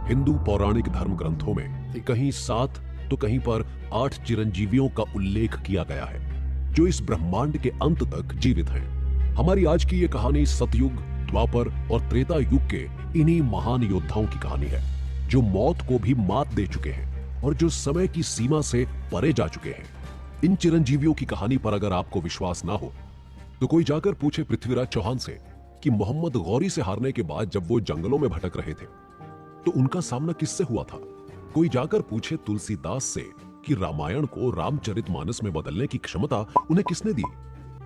हिंदू पौराणिक धर्म ग्रंथों में कहीं 7 तो कहीं पर 8 चिरंजीवियों का उल्लेख किया गया है जो इस ब्रह्मांड के अंत तक जीवित हैं। हमारी आज की ये कहानी सतयुग, द्वापर और त्रेता युग के इन्हीं महान योद्धाओं की कहानी है जो मौत को भी मात दे चुके हैं और जो समय की सीमा से परे जा चुके हैं। इन चिरंजीवियों की कहानी पर अगर आपको विश्वास ना हो तो कोई जाकर पूछे पृथ्वीराज चौहान से कि मोहम्मद गौरी से हारने के बाद जब वो जंगलों में भटक रहे थे तो उनका सामना किससे हुआ था। कोई जाकर पूछे तुलसीदास से कि रामायण को रामचरितमानस में बदलने की क्षमता उन्हें किसने दी।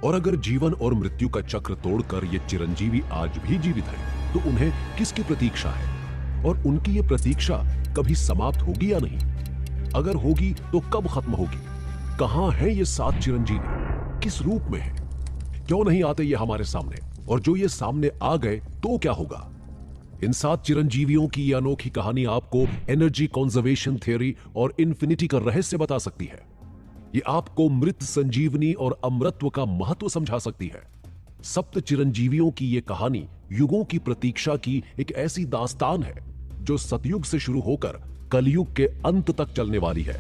और अगर जीवन और मृत्यु का चक्र तोड़कर ये चिरंजीवी आज भी जीवित हैं, तो उन्हें किसकी प्रतीक्षा है और उनकी ये प्रतीक्षा कभी समाप्त होगी या नहीं। अगर होगी तो कब खत्म होगी। कहां है ये 7 चिरंजीवी, किस रूप में है, क्यों नहीं आते ये हमारे सामने, और जो ये सामने आ गए तो क्या होगा। इन 7 चिरंजीवियों की यह अनोखी कहानी आपको एनर्जी कंजर्वेशन थ्योरी और इन्फिनिटी का रहस्य बता सकती है। ये आपको मृत संजीवनी और अमरत्व का महत्व समझा सकती है। सप्त चिरंजीवियों की ये कहानी युगों की प्रतीक्षा की एक ऐसी दास्तान है जो सतयुग से शुरू होकर कलयुग के अंत तक चलने वाली है।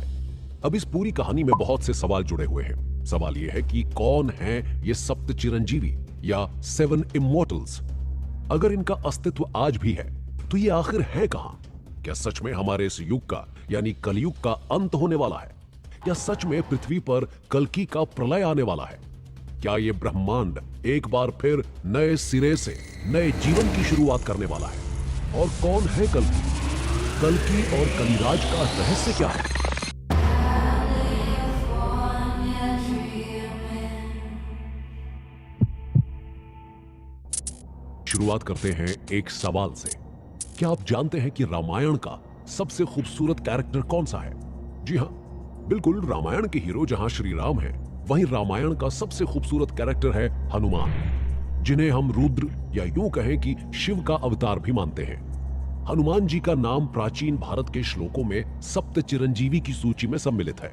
अब इस पूरी कहानी में बहुत से सवाल जुड़े हुए हैं। सवाल यह है कि कौन है ये सप्त चिरंजीवी या 7 इमॉर्टल्स। अगर इनका अस्तित्व आज भी है तो ये आखिर है कहां। क्या सच में हमारे इस युग का यानी कलयुग का अंत होने वाला है, या सच में पृथ्वी पर कल्कि का प्रलय आने वाला है। क्या ये ब्रह्मांड एक बार फिर नए सिरे से नए जीवन की शुरुआत करने वाला है। और कौन है कल्कि, कल्कि और कलिराज का रहस्य क्या है। शुरुआत करते हैं एक सवाल से। क्या आप जानते हैं कि रामायण का सबसे खूबसूरत कैरेक्टर कौन सा है। जी हां, बिल्कुल, रामायण के हीरो जहां श्री राम हैं, वहीं रामायण का सबसे खूबसूरत कैरेक्टर है हनुमान, जिन्हें हम रुद्र या यूं कहें कि शिव का अवतार भी मानते हैं। हनुमान जी का नाम प्राचीन भारत के श्लोकों में सप्त चिरंजीवी की सूची में सम्मिलित है।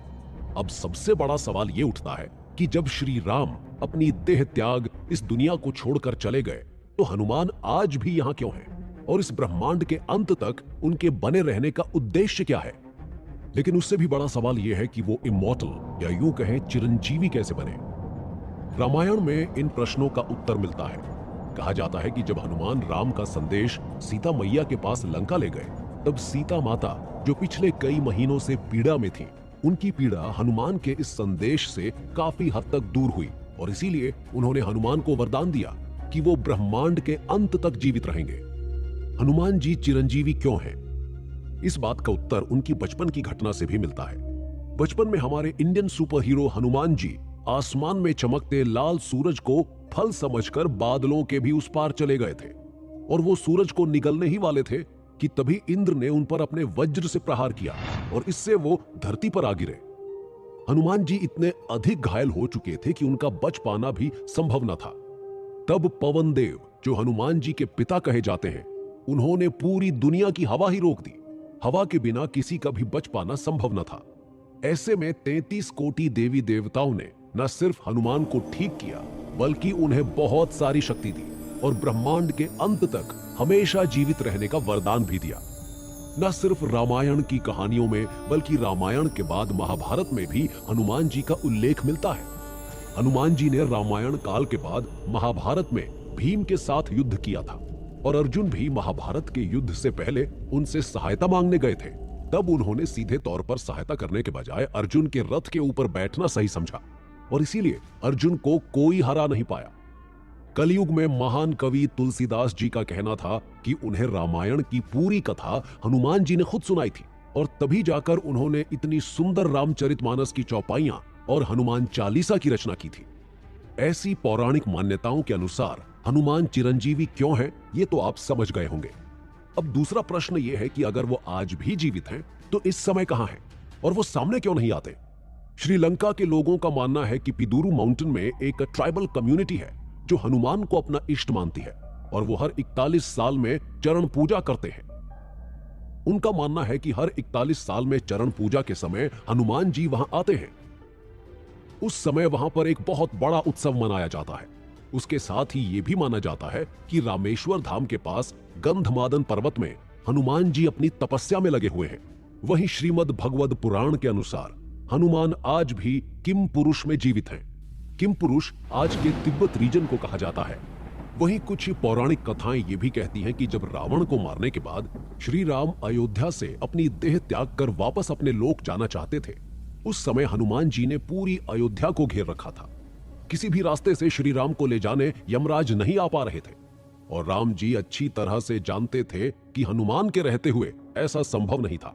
अब सबसे बड़ा सवाल यह उठता है कि जब श्री राम अपनी देह त्याग इस दुनिया को छोड़कर चले गए तो हनुमान आज भी यहां क्यों हैं, और इस ब्रह्मांड के अंत तक उनके बने रहने का उद्देश्य क्या है। लेकिन उससे भी बड़ा सवाल यह है कि वो इमॉर्टल या यूं कहें चिरंजीवी कैसे बने। रामायण में इन प्रश्नों का उत्तर मिलता है। कहा जाता है कि जब हनुमान राम का संदेश सीता मैया के पास लंका ले गए, तब सीता माता जो पिछले कई महीनों से पीड़ा में थी, उनकी पीड़ा हनुमान के इस संदेश से काफी हद तक दूर हुई, और इसीलिए उन्होंने हनुमान को वरदान दिया कि वो ब्रह्मांड के अंत तक जीवित रहेंगे। हनुमान जी चिरंजीवी क्यों हैं? इस बात का उत्तर उनकी बचपन की घटना से भी मिलता है। बचपन में हमारे Indian super hero Hanuman ji आसमान में चमकते लाल सूरज को फल समझकर बादलों के भी उस पार चले गए थे, और वो सूरज को निगलने ही वाले थे कि तभी इंद्र ने उन पर अपने वज्र से प्रहार किया और इससे वो धरती पर आ गिरे। हनुमान जी इतने अधिक घायल हो चुके थे कि उनका बच पाना भी संभव न था। तब पवन देव, जो हनुमान जी के पिता कहे जाते हैं, उन्होंने पूरी दुनिया की हवा ही रोक दी। हवा के बिना किसी का भी बच पाना संभव न था। ऐसे में 33 कोटि देवी देवताओं ने न सिर्फ हनुमान को ठीक किया, बल्कि उन्हें बहुत सारी शक्ति दी और ब्रह्मांड के अंत तक हमेशा जीवित रहने का वरदान भी दिया। न सिर्फ रामायण की कहानियों में, बल्कि रामायण के बाद महाभारत में भी हनुमान जी का उल्लेख मिलता है। हनुमान जी ने रामायण काल के बाद महाभारत में भीम के साथ युद्ध किया था, और अर्जुन भी महाभारत के युद्ध से पहले उनसे सहायता मांगने गए थे। तब उन्होंने सीधे तौर पर सहायता करने के बजाय अर्जुन के रथ के ऊपर बैठना सही समझा, और इसीलिए अर्जुन को कोई हरा नहीं पाया। कलयुग में महान कवि तुलसीदास जी का कहना था कि उन्हें रामायण की पूरी कथा हनुमान जी ने खुद सुनाई थी, और तभी जाकर उन्होंने इतनी सुंदर रामचरितमानस की चौपाइयां और हनुमान चालीसा की रचना की थी। ऐसी पौराणिक मान्यताओं के अनुसार हनुमान चिरंजीवी क्यों हैं, ये तो आप समझ गए होंगे। अब दूसरा प्रश्न यह है कि अगर वो आज भी जीवित हैं, तो इस समय कहां हैं और वो सामने क्यों नहीं आते। श्रीलंका के लोगों का मानना है कि पिदुरु माउंटेन में एक ट्राइबल कम्युनिटी है जो हनुमान को अपना इष्ट मानती है, और वो हर 41 साल में चरण पूजा करते हैं। उनका मानना है कि हर 41 साल में चरण पूजा के समय हनुमान जी वहां आते हैं। उस समय वहां पर एक बहुत बड़ा उत्सव मनाया जाता है। उसके साथ ही यह भी माना जाता है कि रामेश्वर धाम के पास गंधमादन पर्वत में हनुमान जी अपनी तपस्या में लगे हुए हैं। वहीं श्रीमद् भगवद पुराण के अनुसार हनुमान आज भी किम पुरुष में जीवित हैं। किम पुरुष आज के तिब्बत रीजन को कहा जाता है। वहीं कुछ पौराणिक कथाएं ये भी कहती हैं कि जब रावण को मारने के बाद श्री राम अयोध्या से अपनी देह त्याग कर वापस अपने लोक जाना चाहते थे, उस समय हनुमान जी ने पूरी अयोध्या को घेर रखा था। किसी भी रास्ते से श्री राम को ले जाने यमराज नहीं आ पा रहे थे और राम जी अच्छी तरह से जानते थे कि हनुमान के रहते हुए ऐसा संभव नहीं था।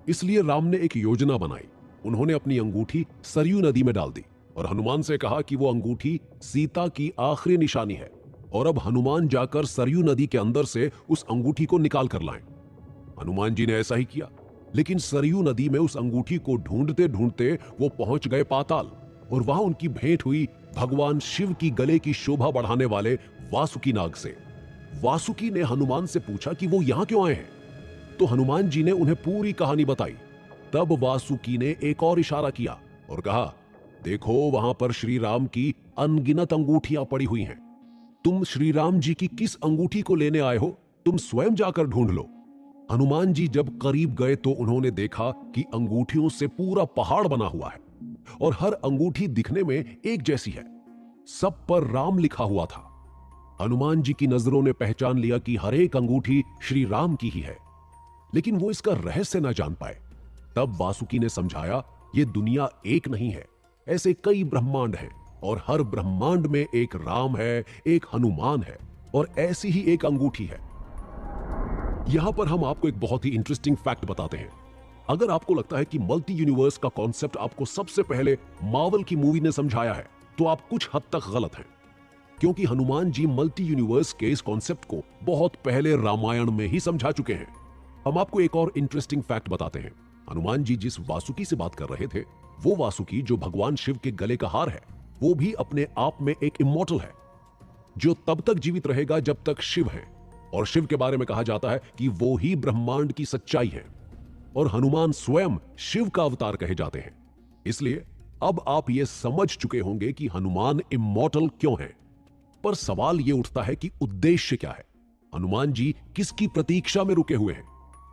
इसलिए राम ने एक योजना बनाई। उन्होंने अपनी अंगूठी सरयू नदी में डाल दी और हनुमान से कहा कि वो अंगूठी सीता की आखिरी निशानी है और अब हनुमान जाकर सरयू नदी के अंदर से उस अंगूठी को निकाल कर लाएं। हनुमान जी ने ऐसा ही किया, लेकिन सरयू नदी में उस अंगूठी को ढूंढते ढूंढते वो पहुंच गए पाताल और वहां उनकी भेंट हुई भगवान शिव की गले की शोभा बढ़ाने वाले वासुकी नाग से। वासुकी ने हनुमान से पूछा कि वो यहां क्यों आए हैं, तो हनुमान जी ने उन्हें पूरी कहानी बताई। तब वासुकी ने एक और इशारा किया और कहा, देखो वहां पर श्री राम की अनगिनत अंगूठियां पड़ी हुई हैं। तुम श्री राम जी की किस अंगूठी को लेने आए हो, तुम स्वयं जाकर ढूंढ लो। हनुमान जी जब करीब गए तो उन्होंने देखा कि अंगूठियों से पूरा पहाड़ बना हुआ है और हर अंगूठी दिखने में एक जैसी है। सब पर राम लिखा हुआ था। हनुमान जी की नजरों ने पहचान लिया कि हर एक अंगूठी श्री राम की ही है, लेकिन वो इसका रहस्य न जान पाए। तब वासुकी ने समझाया, ये दुनिया एक नहीं है, ऐसे कई ब्रह्मांड हैं और हर ब्रह्मांड में एक राम है, एक हनुमान है और ऐसी ही एक अंगूठी है। यहां पर हम आपको एक बहुत ही इंटरेस्टिंग फैक्ट बताते हैं। अगर आपको लगता है कि मल्टी यूनिवर्स का कॉन्सेप्ट आपको सबसे पहले मार्वल की मूवी ने समझाया है, तो आप कुछ हद तक गलत हैं, क्योंकि हनुमान जी मल्टी यूनिवर्स के इस कॉन्सेप्ट को बहुत पहले रामायण में ही समझा चुके हैं। हम आपको एक और इंटरेस्टिंग फैक्ट बताते हैं। हनुमान जी जिस वासुकी से बात कर रहे थे, वो वासुकी जो भगवान शिव के गले का हार है, वो भी अपने आप में एक इमॉर्टल है, जो तब तक जीवित रहेगा जब तक शिव है। और शिव के बारे में कहा जाता है कि वो ही ब्रह्मांड की सच्चाई है और हनुमान स्वयं शिव का अवतार कहे जाते हैं। इसलिए अब आप ये समझ चुके होंगे कि हनुमान इमॉर्टल क्यों है। पर सवाल ये उठता है कि उद्देश्य क्या है? हनुमान जी किसकी प्रतीक्षा में रुके हुए हैं?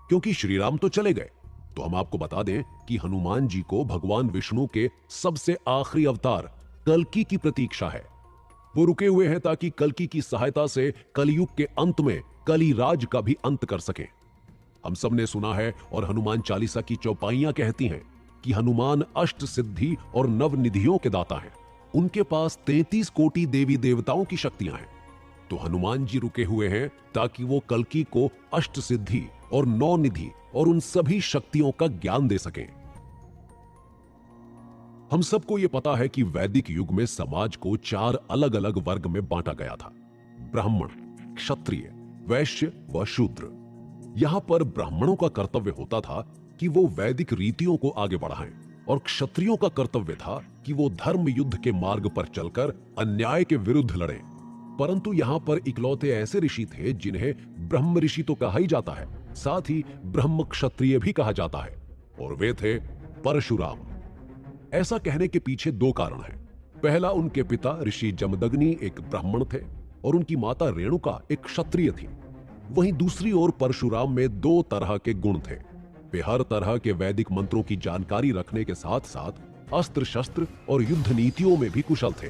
क्योंकि श्री राम तो चले गए। तो हम आपको बता दें कि हनुमान जी को भगवान विष्णु के सबसे आखिरी अवतार कल्कि की प्रतीक्षा है। वो रुके हुए हैं ताकि कल्कि की सहायता से कलयुग के अंत में कली राज का भी अंत कर सके। हम सब ने सुना है और हनुमान चालीसा की चौपाइयां कहती हैं कि हनुमान अष्ट सिद्धि और नव निधियों के दाता हैं। उनके पास 33 कोटि देवी देवताओं की शक्तियां हैं। तो हनुमान जी रुके हुए हैं ताकि वो कल्कि को अष्ट सिद्धि और 9 निधि और उन सभी शक्तियों का ज्ञान दे सकें। हम सबको यह पता है कि वैदिक युग में समाज को 4 अलग अलग वर्ग में बांटा गया था: ब्राह्मण, क्षत्रिय, वैश्य व शूद्र। यहां पर ब्राह्मणों का कर्तव्य होता था कि वो वैदिक रीतियों को आगे बढ़ाएं और क्षत्रियों का कर्तव्य था कि वो धर्म युद्ध के मार्ग पर चलकर अन्याय के विरुद्ध लड़ें। परंतु यहां पर इकलौते ऐसे ऋषि थे जिन्हें ब्रह्म ऋषि तो कहा ही जाता है, साथ ही ब्रह्म क्षत्रिय भी कहा जाता है, और वे थे परशुराम। ऐसा कहने के पीछे 2 कारण हैं। पहला, उनके पिता ऋषि जमदग्नि एक ब्राह्मण थे और उनकी माता रेणुका एक क्षत्रिय थी। वहीं दूसरी ओर परशुराम में 2 तरह के गुण थे। वे हर तरह के वैदिक मंत्रों की जानकारी रखने के साथ साथ अस्त्र शस्त्र और युद्ध नीतियों में भी कुशल थे।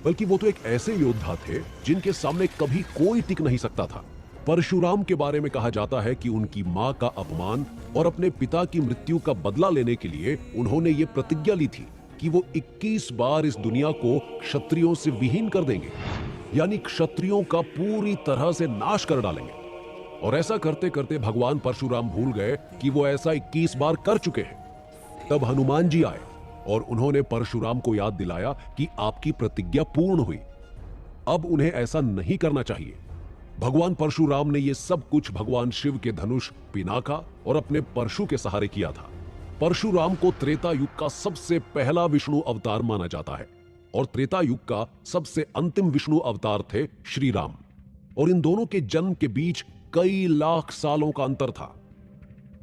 बल्कि वो तो एक ऐसे योद्धा थे जिनके सामने कभी कोई टिक नहीं सकता था। परशुराम के बारे में कहा जाता है कि उनकी मां का अपमान और अपने पिता की मृत्यु का बदला लेने के लिए उन्होंने ये प्रतिज्ञा ली थी कि वो 21 बार इस दुनिया को क्षत्रियों से विहीन कर देंगे, यानी क्षत्रियों का पूरी तरह से नाश कर डालेंगे। और ऐसा करते करते भगवान परशुराम भूल गए कि वो ऐसा 21 बार कर चुके हैं। तब हनुमान जी आए और उन्होंने परशुराम को याद दिलाया कि आपकी प्रतिज्ञा पूर्ण हुई, अब उन्हें ऐसा नहीं करना चाहिए। भगवान परशुराम ने यह सब कुछ भगवान शिव के धनुष पिनाका और अपने परशु के सहारे किया था। परशुराम को त्रेता युग का सबसे पहला विष्णु अवतार माना जाता है और त्रेता युग का सबसे अंतिम विष्णु अवतार थे श्री राम। और इन दोनों के जन्म के बीच कई लाख सालों का अंतर था।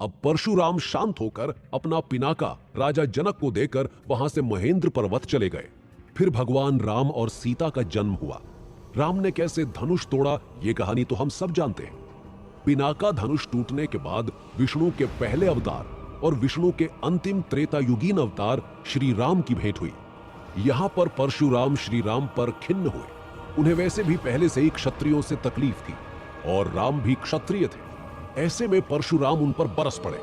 अब परशुराम शांत होकर अपना पिनाका राजा जनक को देकर वहां से महेंद्र पर्वत चले गए। फिर भगवान राम और सीता का जन्म हुआ। राम ने कैसे धनुष तोड़ा, ये कहानी तो हम सब जानते हैं। पिनाका धनुष टूटने के बाद विष्णु के पहले अवतार और विष्णु के अंतिम त्रेतायुगीन अवतार श्री राम की भेंट हुई। यहां पर परशुराम श्री राम पर खिन्न हुए। उन्हें वैसे भी पहले से ही क्षत्रियों से तकलीफ थी और राम भी क्षत्रिय थे। ऐसे में परशुराम उन पर बरस पड़े।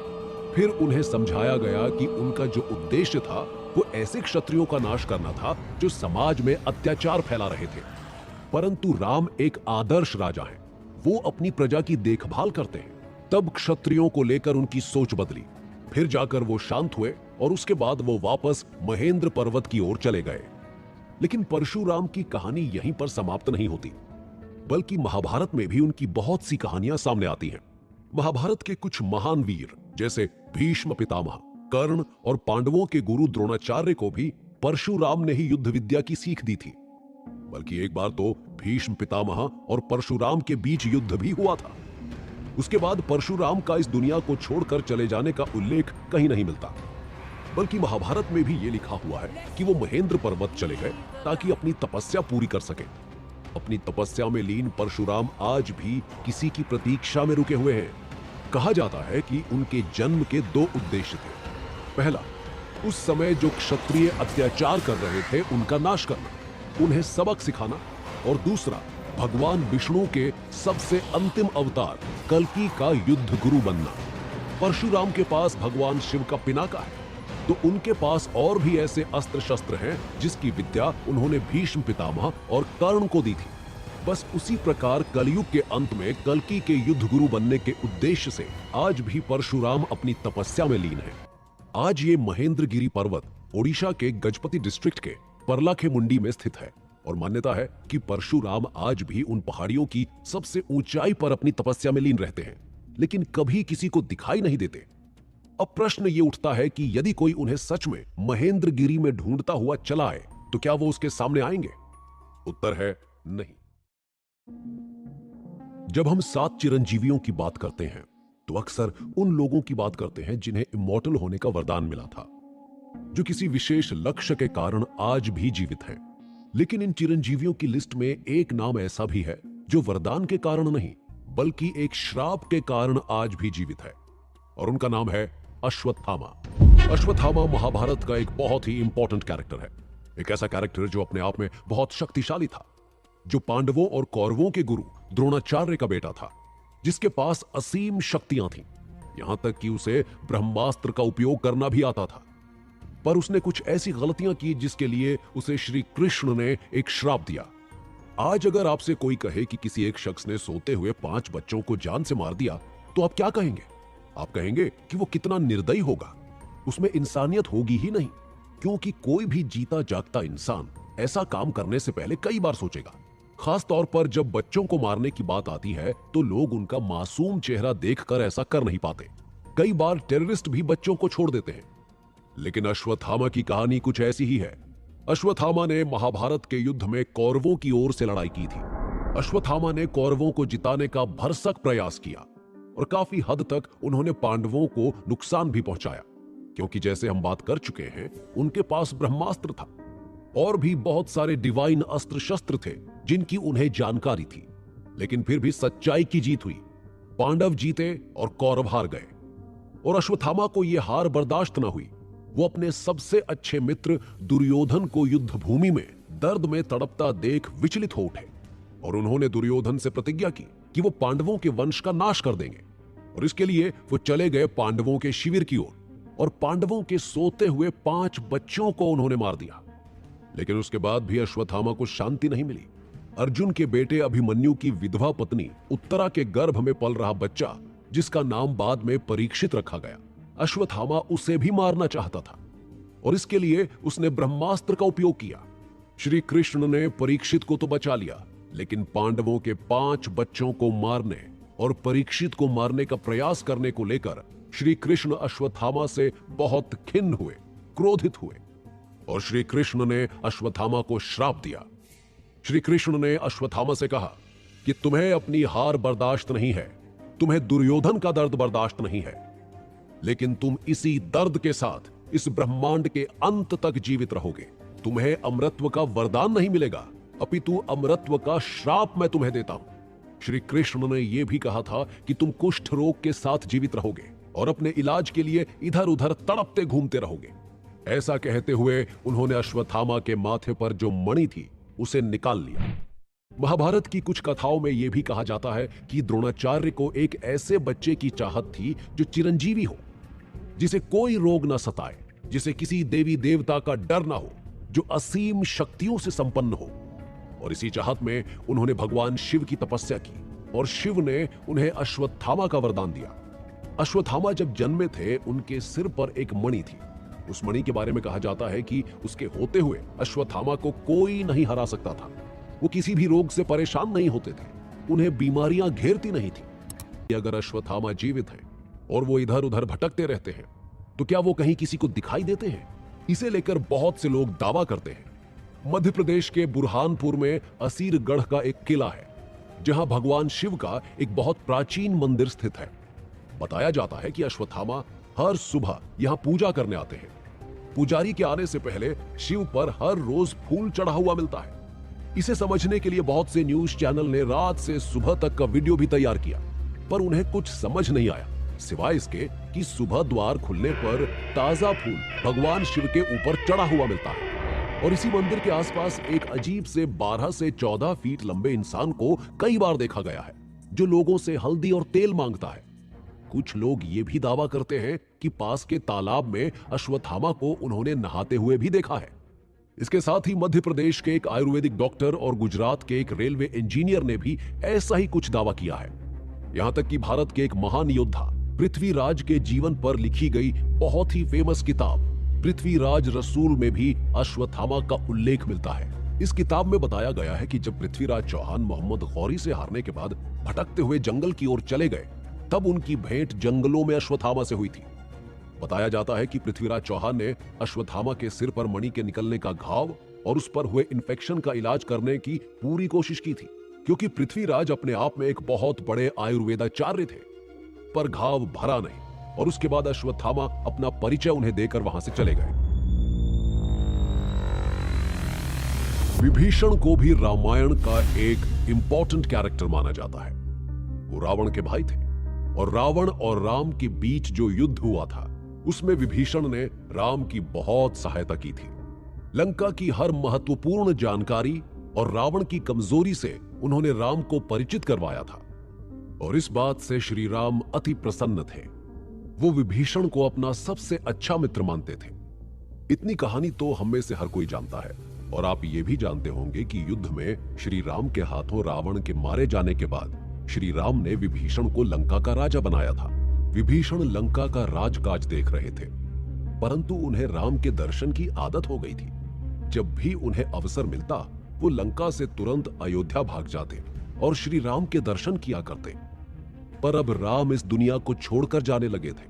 फिर उन्हें समझाया गया कि उनका जो उद्देश्य था वो ऐसे क्षत्रियों का नाश करना था जो समाज में अत्याचार फैला रहे थे। परंतु राम एक आदर्श राजा हैं। वो अपनी प्रजा की देखभाल करते हैं। तब क्षत्रियों को लेकर उनकी सोच बदली। फिर जाकर वो शांत हुए और उसके बाद वो वापस महेंद्र पर्वत की ओर चले गए। लेकिन परशुराम की कहानी यहीं पर समाप्त नहीं होती, बल्कि महाभारत में भी उनकी बहुत सी कहानियां सामने आती हैं। महाभारत के कुछ महान वीर जैसे भीष्म पितामह, कर्ण और पांडवों के गुरु द्रोणाचार्य को भी परशुराम ने ही युद्ध विद्या की सीख दी थी। बल्कि एक बार तो भीष्म पितामह और परशुराम के बीच युद्ध भी हुआ था। उसके बाद परशुराम का इस दुनिया को छोड़कर चले जाने का उल्लेख कहीं नहीं मिलता, बल्कि महाभारत में भी ये लिखा हुआ है कि वो महेंद्र पर्वत चले गए ताकि अपनी तपस्या पूरी कर सके। अपनी तपस्या में लीन परशुराम आज भी किसी की प्रतीक्षा में रुके हुए हैं। कहा जाता है कि उनके जन्म के दो उद्देश्य थे। पहला, उस समय जो क्षत्रिय अत्याचार कर रहे थे उनका नाश करना, उन्हें सबक सिखाना, और दूसरा, भगवान विष्णु के सबसे अंतिम अवतार कल्कि का युद्ध गुरु बनना। परशुराम के पास भगवान शिव का पिनाका है, तो उनके पास और भी ऐसे अस्त्र शस्त्र हैं जिसकी विद्या उन्होंने भीष्म पितामह और कर्ण को दी थी। बस उसी प्रकार कलयुग के अंत में कल्कि के युद्ध गुरु बनने के उद्देश्य से आज भी परशुराम अपनी तपस्या में लीन है। आज ये महेंद्रगिरी पर्वत ओडिशा के गजपति डिस्ट्रिक्ट के परलाखेमुंडी में स्थित है और मान्यता है कि परशुराम आज भी उन पहाड़ियों की सबसे ऊंचाई पर अपनी तपस्या में लीन रहते हैं, लेकिन कभी किसी को दिखाई नहीं देते। अब प्रश्न ये उठता है कि यदि कोई उन्हें सच में महेंद्रगिरी में ढूंढता हुआ चला आए तो क्या वो उसके सामने आएंगे? उत्तर है नहीं। जब हम 7 चिरंजीवियों की बात करते हैं तो अक्सर उन लोगों की बात करते हैं जिन्हें इमॉर्टल होने का वरदान मिला था, जो किसी विशेष लक्ष्य के कारण आज भी जीवित हैं। लेकिन इन चिरंजीवियों की लिस्ट में एक नाम ऐसा भी है जो वरदान के कारण नहीं बल्कि एक श्राप के कारण आज भी जीवित है, और उनका नाम है अश्वत्थामा। अश्वत्थामा महाभारत का एक बहुत ही इंपॉर्टेंट कैरेक्टर है। एक ऐसा कैरेक्टर जो अपने आप में बहुत शक्तिशाली था, जो पांडवों और कौरवों के गुरु द्रोणाचार्य का बेटा था, जिसके पास असीम शक्तियां थीं, यहां तक कि उसे ब्रह्मास्त्र का उपयोग करना भी आता था। पर उसने कुछ ऐसी गलतियां की जिसके लिए उसे श्री कृष्ण ने एक श्राप दिया। आज अगर आपसे कोई कहे कि किसी एक शख्स ने सोते हुए 5 बच्चों को जान से मार दिया, तो आप क्या कहेंगे? आप कहेंगे कि वो कितना निर्दयी होगा, उसमें इंसानियत होगी ही नहीं, क्योंकि कोई भी जीता जागता इंसान ऐसा काम करने से पहले कई बार सोचेगा। खास तौर पर जब बच्चों को मारने की बात आती है तो लोग उनका मासूम चेहरा देखकर ऐसा कर नहीं पाते। कई बार टेररिस्ट भी बच्चों को छोड़ देते हैं। लेकिन अश्वत्थामा की कहानी कुछ ऐसी ही है। अश्वत्थामा ने महाभारत के युद्ध में कौरवों की ओर से लड़ाई की थी। अश्वत्थामा ने कौरवों को जिताने का भरसक प्रयास किया और काफी हद तक उन्होंने पांडवों को नुकसान भी पहुंचाया, क्योंकि जैसे हम बात कर चुके हैं उनके पास ब्रह्मास्त्र था और भी बहुत सारे डिवाइन अस्त्र शस्त्र थे जिनकी उन्हें जानकारी थी। लेकिन फिर भी सच्चाई की जीत हुई। पांडव जीते और कौरव हार गए, और अश्वत्थामा को यह हार बर्दाश्त न हुई। वो अपने सबसे अच्छे मित्र दुर्योधन को युद्ध भूमि में दर्द में तड़पता देख विचलित हो उठे, और उन्होंने दुर्योधन से प्रतिज्ञा की कि वो पांडवों के वंश का नाश कर देंगे। और इसके लिए वो चले गए पांडवों के शिविर की ओर, और पांडवों के सोते हुए 5 बच्चों को उन्होंने मार दिया। लेकिन उसके बाद भी अश्वत्थामा को शांति नहीं मिली। अर्जुन के बेटे अभिमन्यु की विधवा पत्नी उत्तरा के गर्भ में पल रहा बच्चा, जिसका नाम बाद में परीक्षित रखा गया, अश्वत्थामा उसे भी मारना चाहता था, और इसके लिए उसने ब्रह्मास्त्र का उपयोग किया। श्री कृष्ण ने परीक्षित को तो बचा लिया, लेकिन पांडवों के 5 बच्चों को मारने और परीक्षित को मारने का प्रयास करने को लेकर श्री कृष्ण अश्वत्थामा से बहुत खिन्न हुए, क्रोधित हुए, और श्री कृष्ण ने अश्वत्थामा को श्राप दिया। श्री कृष्ण ने अश्वत्थामा से कहा कि तुम्हें अपनी हार बर्दाश्त नहीं है, तुम्हें दुर्योधन का दर्द बर्दाश्त नहीं है, लेकिन तुम इसी दर्द के साथ इस ब्रह्मांड के अंत तक जीवित रहोगे। तुम्हें अमरत्व का वरदान नहीं मिलेगा, अपितु अमरत्व का श्राप मैं तुम्हें देता हूं। श्री कृष्ण ने यह भी कहा था कि तुम कुष्ठ रोग के साथ जीवित रहोगे और अपने इलाज के लिए इधर उधर तड़पते घूमते रहोगे। ऐसा कहते हुए उन्होंने अश्वत्थामा के माथे पर जो मणि थी उसे निकाल लिया। महाभारत की कुछ कथाओं में यह भी कहा जाता है कि द्रोणाचार्य को एक ऐसे बच्चे की चाहत थी जो चिरंजीवी हो, जिसे कोई रोग न सताए, जिसे किसी देवी देवता का डर ना हो, जो असीम शक्तियों से संपन्न हो। और इसी चाहत में उन्होंने भगवान शिव की तपस्या की और शिव ने उन्हें अश्वत्थामा का वरदान दिया। अश्वत्थामा जब जन्मे थे उनके सिर पर एक मणि थी। उस मणि के बारे में कहा जाता है कि उसके होते हुए अश्वत्थामा को कोई नहीं हरा सकता था। वो किसी भी रोग से परेशान नहीं होते थे, उन्हें बीमारियां घेरती नहीं थी। अगर अश्वत्थामा जीवित हैं और वो इधर उधर भटकते रहते हैं तो क्या वो कहीं किसी को दिखाई देते हैं? इसे लेकर बहुत से लोग दावा करते हैं। मध्य प्रदेश के बुरहानपुर में असीरगढ़ का एक किला है, जहां भगवान शिव का एक बहुत प्राचीन मंदिर स्थित है। बताया जाता है कि अश्वत्थामा हर सुबह यहां पूजा करने आते हैं। पुजारी के आने से पहले शिव पर हर रोज फूल चढ़ा हुआ मिलता है। इसे समझने के लिए बहुत से न्यूज चैनल ने रात से सुबह तक का वीडियो भी तैयार किया, पर उन्हें कुछ समझ नहीं आया, सिवाय इसके कि सुबह द्वार खुलने पर ताजा फूल भगवान शिव के ऊपर चढ़ा हुआ मिलता है। और इसी मंदिर के आसपास एक अजीब से 12 से 14 फीट लंबे इंसान को कई बार देखा गया है, जो लोगों से हल्दी और तेल मांगता है। कुछ लोग ये भी दावा करते हैं कि पास के तालाब में अश्वत्थामा को उन्होंने नहाते हुए भी देखा है। इसके साथ ही मध्य प्रदेश के एक आयुर्वेदिक डॉक्टर और गुजरात के एक रेलवे इंजीनियर ने भी ऐसा ही कुछ दावा किया है। यहां तक कि भारत के एक महान योद्धा पृथ्वीराज के जीवन पर लिखी गई बहुत ही फेमस किताब पृथ्वीराज रसूल में भी अश्वत्थामा का उल्लेख मिलता है। इस किताब में बताया गया है कि जब पृथ्वीराज चौहान मोहम्मद गौरी से हारने के बाद भटकते हुए जंगल की ओर चले गए, तब उनकी भेंट जंगलों में अश्वत्थामा से हुई थी। बताया जाता है कि पृथ्वीराज चौहान ने अश्वत्थामा के सिर पर मणि के निकलने का घाव और उस पर हुए इन्फेक्शन का इलाज करने की पूरी कोशिश की थी, क्योंकि पृथ्वीराज अपने आप में एक बहुत बड़े आयुर्वेदाचार्य थे। पर घाव भरा नहीं और उसके बाद अश्वत्थामा अपना परिचय उन्हें देकर वहां से चले गए। विभीषण को भी रामायण का एक इंपॉर्टेंट कैरेक्टर माना जाता है। वो रावण के भाई थे और रावण और राम के बीच जो युद्ध हुआ था उसमें विभीषण ने राम की बहुत सहायता की थी। लंका की हर महत्वपूर्ण जानकारी और रावण की कमजोरी से उन्होंने राम को परिचित करवाया था और इस बात से श्री राम अति प्रसन्न थे। वो विभीषण को अपना सबसे अच्छा मित्र मानते थे। इतनी कहानी तो हम में से हर कोई जानता है और आप ये भी जानते होंगे कि युद्ध में श्री राम के हाथों रावण के मारे जाने के बाद श्री राम ने विभीषण को लंका का राजा बनाया था। विभीषण लंका का राजकाज देख रहे थे, परंतु उन्हें राम के दर्शन की आदत हो गई थी। जब भी उन्हें अवसर मिलता वो लंका से तुरंत अयोध्या भाग जाते और श्री राम के दर्शन किया करते। पर अब राम इस दुनिया को छोड़कर जाने लगे थे।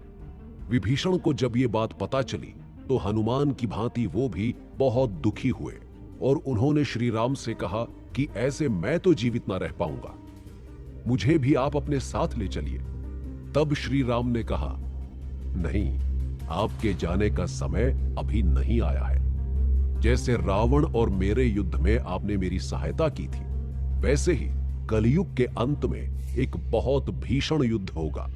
विभीषण को जब ये बात पता चली तो हनुमान की भांति वो भी बहुत दुखी हुए और उन्होंने श्री राम से कहा कि ऐसे मैं तो जीवित ना रह पाऊंगा, मुझे भी आप अपने साथ ले चलिए। तब श्री राम ने कहा, नहीं, आपके जाने का समय अभी नहीं आया है। जैसे रावण और मेरे युद्ध में आपने मेरी सहायता की थी, वैसे ही कलयुग के अंत में एक बहुत भीषण युद्ध होगा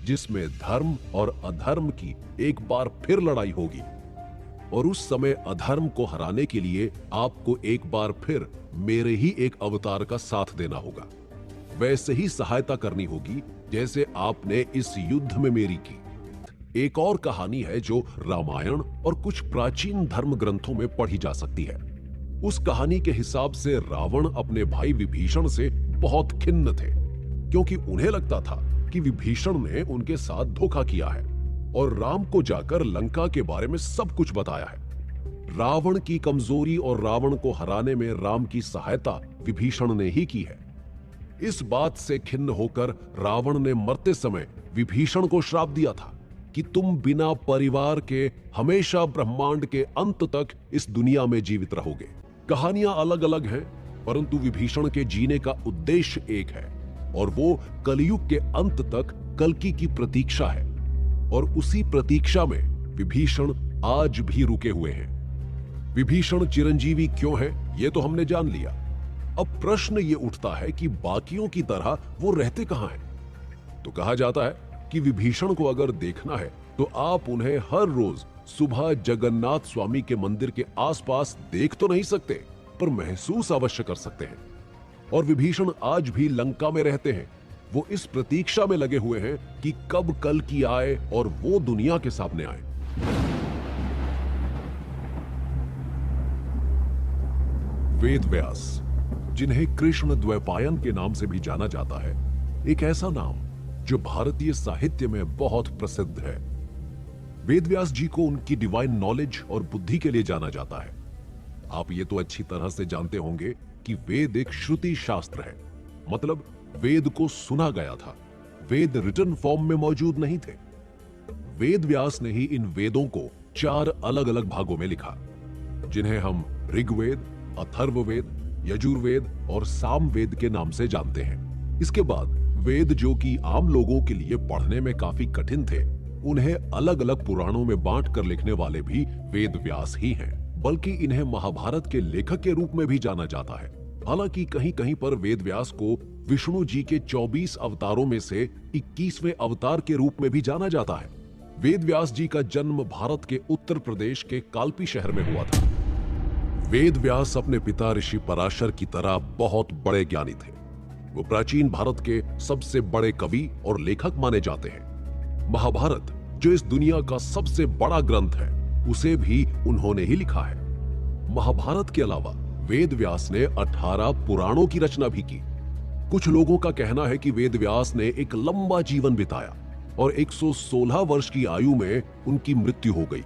जिसमें धर्म और अधर्म की एक बार फिर लड़ाई होगी और उस समय अधर्म को हराने के लिए आपको एक बार फिर मेरे ही एक अवतार का साथ देना होगा। वैसे ही सहायता करनी होगी जैसे आपने इस युद्ध में मेरी की। एक और कहानी है जो रामायण और कुछ प्राचीन धर्म ग्रंथों में पढ़ी जा सकती है। उस कहानी के हिसाब से रावण अपने भाई विभीषण से बहुत खिन्न थे, क्योंकि उन्हें लगता था कि विभीषण ने उनके साथ धोखा किया है और राम को जाकर लंका के बारे में सब कुछ बताया है। रावण की कमजोरी और रावण को हराने में राम की सहायता विभीषण ने ही की है। इस बात से खिन्न होकर रावण ने मरते समय विभीषण को श्राप दिया था कि तुम बिना परिवार के हमेशा ब्रह्मांड के अंत तक इस दुनिया में जीवित रहोगे। कहानियां अलग अलग हैं, परंतु विभीषण के जीने का उद्देश्य एक है और वो कलयुग के अंत तक कल्कि की प्रतीक्षा है और उसी प्रतीक्षा में विभीषण आज भी रुके हुए हैं। विभीषण चिरंजीवी क्यों है ये तो हमने जान लिया, अब प्रश्न ये उठता है कि बाकियों की तरह वो रहते कहां हैं? तो कहा जाता है कि विभीषण को अगर देखना है तो आप उन्हें हर रोज सुबह जगन्नाथ स्वामी के मंदिर के आसपास देख तो नहीं सकते, पर महसूस अवश्य कर सकते हैं। और विभीषण आज भी लंका में रहते हैं। वो इस प्रतीक्षा में लगे हुए हैं कि कब कल की आए और वो दुनिया के सामने आए। वेद व्यास, जिन्हें कृष्ण द्वैपायन के नाम से भी जाना जाता है, एक ऐसा नाम जो भारतीय साहित्य में बहुत प्रसिद्ध है। वेद व्यास जी को उनकी डिवाइन नॉलेज और बुद्धि के लिए जाना जाता है। आप ये तो अच्छी तरह से जानते होंगे कि वेद एक श्रुति शास्त्र है, मतलब वेद को सुना गया था, वेद रिटन फॉर्म में मौजूद नहीं थे। वेद व्यास ने ही इन वेदों को 4 अलग अलग भागों में लिखा, जिन्हें हम ऋग्वेद, अथर्ववेद, यजुर्वेद और सामवेद के नाम से जानते हैं। इसके बाद वेद जो कि आम लोगों के लिए पढ़ने में काफी कठिन थे, उन्हें अलग अलग पुराणों में बांट कर लिखने वाले भी वेद व्यास ही हैं। बल्कि इन्हें महाभारत के लेखक के रूप में भी जाना जाता है। हालांकि कहीं कहीं पर वेद व्यास को विष्णु जी के 24 अवतारों में से 21वें अवतार के रूप में भी जाना जाता है। वेद व्यास जी का जन्म भारत के उत्तर प्रदेश के काल्पी शहर में हुआ था। वेद व्यास अपने पिता ऋषि पराशर की तरह बहुत बड़े ज्ञानी थे। वो प्राचीन भारत के सबसे बड़े कवि और लेखक माने जाते हैं। महाभारत, जो इस दुनिया का सबसे बड़ा ग्रंथ है, उसे भी उन्होंने ही लिखा है। महाभारत के अलावा वेद व्यास ने 18 पुराणों की रचना भी की। कुछ लोगों का कहना है कि वेद व्यास ने एक लंबा जीवन बिताया और 116 वर्ष की आयु में उनकी मृत्यु हो गई।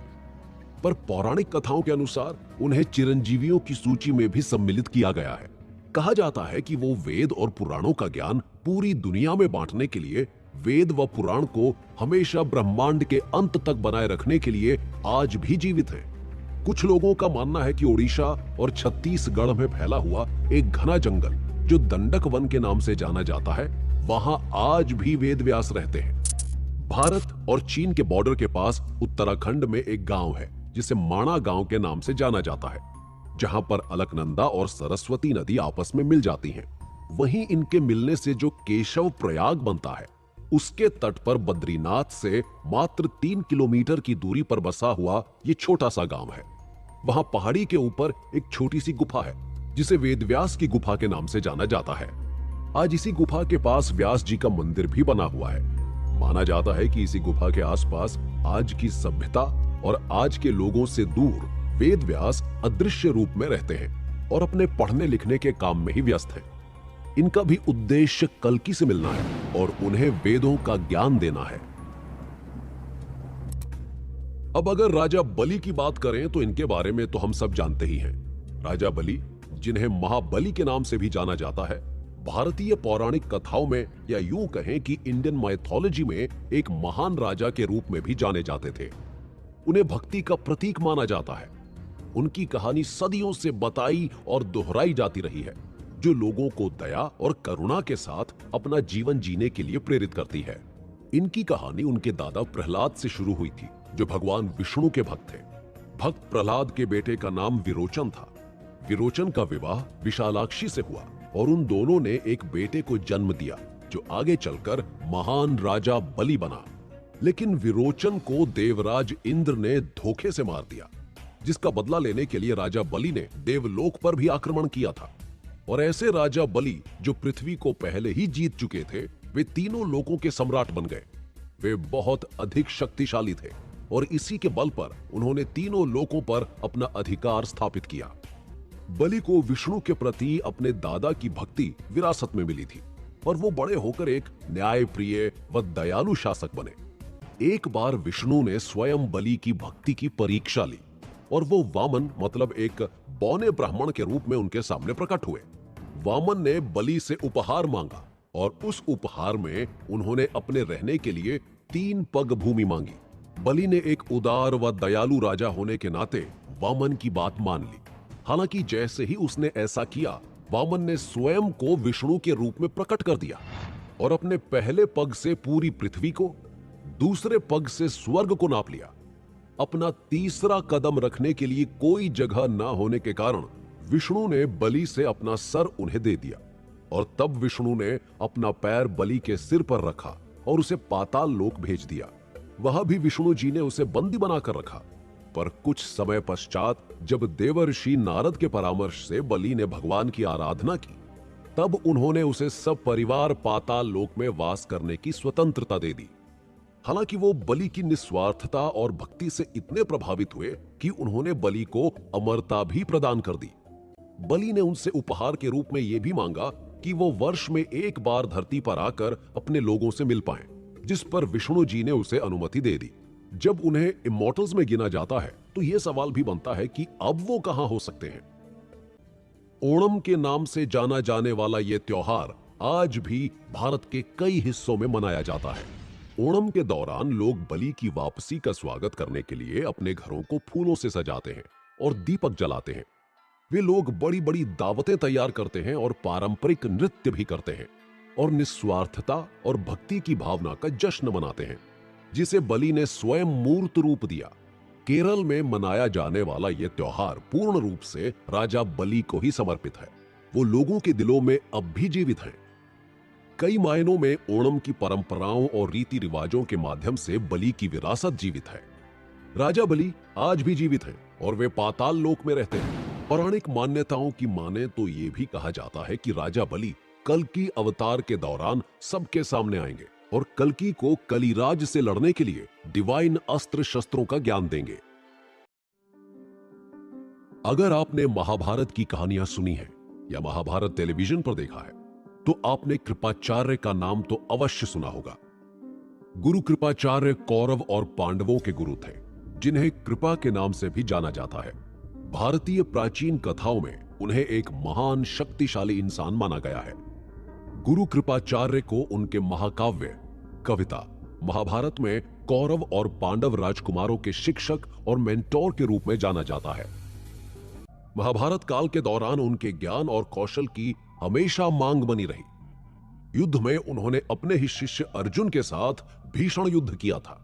पर पौराणिक कथाओं के अनुसार उन्हें चिरंजीवियों की सूची में भी सम्मिलित किया गया है। कहा जाता है कि वो वेद और पुराणों का ज्ञान पूरी दुनिया में बांटने के लिए वेद व पुराण को हमेशा ब्रह्मांड के अंत तक बनाए रखने के लिए आज भी जीवित हैं। कुछ लोगों का मानना है कि ओडिशा और छत्तीसगढ़ में फैला हुआ एक घना जंगल, जो दंडक वन के नाम से जाना जाता है, वहां आज भी वेद व्यास रहते हैं। भारत और चीन के बॉर्डर के पास उत्तराखंड में एक गांव है जिसे माणा गांव के नाम से जाना जाता है, जहां पर अलकनंदा और सरस्वती नदी आपस में मिल जाती हैं। वहीं इनके मिलने से जो केशव प्रयाग बनता है, उसके तट पर बद्रीनाथ से मात्र 3 किलोमीटर की दूरी पर बसा हुआ ये छोटा सा गांव है। वहां पहाड़ी के ऊपर एक छोटी सी गुफा है, जिसे वेदव्यास की गुफा के नाम से जाना जाता है। आज इसी गुफा के पास व्यास जी का मंदिर भी बना हुआ है। माना जाता है कि इसी गुफा के आसपास आज की सभ्यता और आज के लोगों से दूर वेद व्यास अदृश्य रूप में रहते हैं और अपने पढ़ने लिखने के काम में ही व्यस्त हैं। इनका भी उद्देश्य कल्कि से मिलना है और उन्हें वेदों का ज्ञान देना है। अब अगर राजा बलि की बात करें तो इनके बारे में तो हम सब जानते ही हैं। राजा बलि, जिन्हें महाबली के नाम से भी जाना जाता है, भारतीय पौराणिक कथाओं में या यूं कहें कि इंडियन माइथोलॉजी में एक महान राजा के रूप में भी जाने जाते थे। उन्हें भक्ति का प्रतीक माना जाता है। उनकी कहानी सदियों से बताई और दोहराई जाती रही है, जो लोगों को दया और करुणा के साथ अपना जीवन जीने के लिए प्रेरित करती है। इनकी कहानी उनके दादा प्रहलाद से शुरू हुई थी, जो भगवान विष्णु के भक्त थे। भक्त प्रहलाद के बेटे का नाम विरोचन था। विरोचन का विवाह विशालाक्षी से हुआ और उन दोनों ने एक बेटे को जन्म दिया, जो आगे चलकर महान राजा बलि बना। लेकिन विरोचन को देवराज इंद्र ने धोखे से मार दिया, जिसका बदला लेने के लिए राजा बलि ने देवलोक पर भी आक्रमण किया था। और ऐसे राजा बलि, जो पृथ्वी को पहले ही जीत चुके थे, वे तीनों लोकों के सम्राट बन गए। वे बहुत अधिक शक्तिशाली थे और इसी के बल पर उन्होंने तीनों लोकों पर अपना अधिकार स्थापित किया। बलि को विष्णु के प्रति अपने दादा की भक्ति विरासत में मिली थी और वो बड़े होकर एक न्यायप्रिय व दयालु शासक बने। एक बार विष्णु ने स्वयं बलि की भक्ति की परीक्षा ली और वो वामन, मतलब एक बौने ब्राह्मण के रूप में उनके सामने प्रकट हुए। वामन ने बलि से उपहार मांगा और उस उपहार में उन्होंने अपने रहने के लिए 3 पग भूमि मांगी। बलि ने एक उदार व दयालु राजा होने के नाते वामन की बात मान ली। हालांकि जैसे ही उसने ऐसा किया, वामन ने स्वयं को विष्णु के रूप में प्रकट कर दिया और अपने पहले पग से पूरी पृथ्वी को, दूसरे पग से स्वर्ग को नाप लिया। अपना तीसरा कदम रखने के लिए कोई जगह ना होने के कारण विष्णु ने बलि से अपना सर उन्हें दे दिया और तब विष्णु ने अपना पैर बलि के सिर पर रखा और उसे पाताल लोक भेज दिया। वहां भी विष्णु जी ने उसे बंदी बनाकर रखा। पर कुछ समय पश्चात जब देवर्षि नारद के परामर्श से बलि ने भगवान की आराधना की, तब उन्होंने उसे सब परिवार पाताल लोक में वास करने की स्वतंत्रता दे दी। हालांकि वो बलि की निस्वार्थता और भक्ति से इतने प्रभावित हुए कि उन्होंने बलि को अमरता भी प्रदान कर दी। बलि ने उनसे उपहार के रूप में यह भी मांगा कि वो वर्ष में एक बार धरती पर आकर अपने लोगों से मिल पाएं, जिस पर विष्णु जी ने उसे अनुमति दे दी। जब उन्हें इमॉर्टल्स में गिना जाता है तो यह सवाल भी बनता है कि अब वो कहां हो सकते हैं। ओणम के नाम से जाना जाने वाला यह त्योहार आज भी भारत के कई हिस्सों में मनाया जाता है। ओणम के दौरान लोग बलि की वापसी का स्वागत करने के लिए अपने घरों को फूलों से सजाते हैं और दीपक जलाते हैं। वे लोग बड़ी बड़ी दावतें तैयार करते हैं और पारंपरिक नृत्य भी करते हैं और निस्वार्थता और भक्ति की भावना का जश्न मनाते हैं, जिसे बलि ने स्वयं मूर्त रूप दिया। केरल में मनाया जाने वाला यह त्योहार पूर्ण रूप से राजा बलि को ही समर्पित है। वो लोगों के दिलों में अब भी जीवित हैं। कई मायनों में ओणम की परंपराओं और रीति रिवाजों के माध्यम से बलि की विरासत जीवित है। राजा बलि आज भी जीवित हैं और वे पाताल लोक में रहते हैं। पौराणिक मान्यताओं की माने तो ये भी कहा जाता है कि राजा बलि कल्कि अवतार के दौरान सबके सामने आएंगे और कल्कि को कलिराज से लड़ने के लिए डिवाइन अस्त्र शस्त्रों का ज्ञान देंगे। अगर आपने महाभारत की कहानियां सुनी है या महाभारत टेलीविजन पर देखा है तो आपने कृपाचार्य का नाम तो अवश्य सुना होगा। गुरु कृपाचार्य कौरव और पांडवों के गुरु थे, जिन्हें कृपा के नाम से भी जाना जाता है। भारतीय प्राचीन कथाओं में उन्हें एक महान शक्तिशाली इंसान माना गया है। गुरु कृपाचार्य को उनके महाकाव्य कविता महाभारत में कौरव और पांडव राजकुमारों के शिक्षक और मेंटोर के रूप में जाना जाता है। महाभारत काल के दौरान उनके ज्ञान और कौशल की हमेशा मांग बनी रही। युद्ध में उन्होंने अपने ही शिष्य अर्जुन के साथ भीषण युद्ध किया था।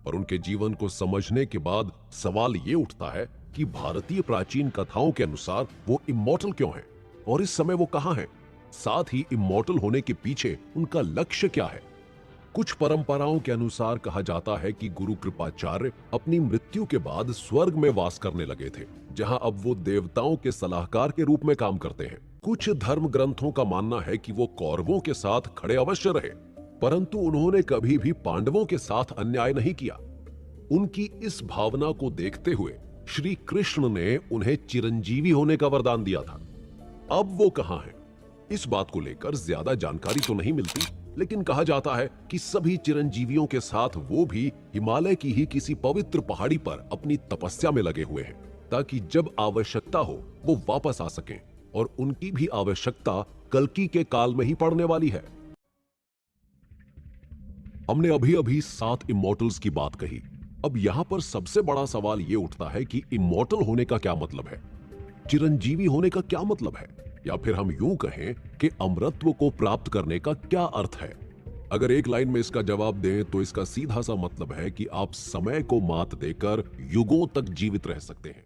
पर उनके जीवन को समझने के बाद सवाल ये उठता है कि भारतीय प्राचीन कथाओं के अनुसार वो इमॉर्टल क्यों हैं और इस समय वो कहां हैं? साथ ही इमॉर्टल होने के पीछे उनका लक्ष्य क्या है? कुछ परंपराओं के अनुसार कहा जाता है कि गुरु कृपाचार्य अपनी मृत्यु के बाद स्वर्ग में वास करने लगे थे, जहां अब वो देवताओं के सलाहकार के रूप में काम करते हैं। कुछ धर्म ग्रंथों का मानना है कि वो कौरवों के साथ खड़े अवश्य रहे, परंतु उन्होंने कभी भी पांडवों के साथ अन्याय नहीं किया। उनकी इस भावना को देखते हुए श्री कृष्ण ने उन्हें चिरंजीवी होने का वरदान दिया था। अब वो कहां हैं? इस बात को लेकर ज्यादा जानकारी तो नहीं मिलती, लेकिन कहा जाता है कि सभी चिरंजीवियों के साथ वो भी हिमालय की ही किसी पवित्र पहाड़ी पर अपनी तपस्या में लगे हुए हैं, ताकि जब आवश्यकता हो वो वापस आ सकें। और उनकी भी आवश्यकता कल्कि के काल में ही पड़ने वाली है। हमने अभी अभी 7 इमॉर्टल्स की बात कही। अब यहां पर सबसे बड़ा सवाल यह उठता है कि इमॉर्टल होने का क्या मतलब है? चिरंजीवी होने का क्या मतलब है? या फिर हम यूं कहें कि अमरत्व को प्राप्त करने का क्या अर्थ है? अगर एक लाइन में इसका जवाब दें तो इसका सीधा सा मतलब है कि आप समय को मात देकर युगों तक जीवित रह सकते हैं।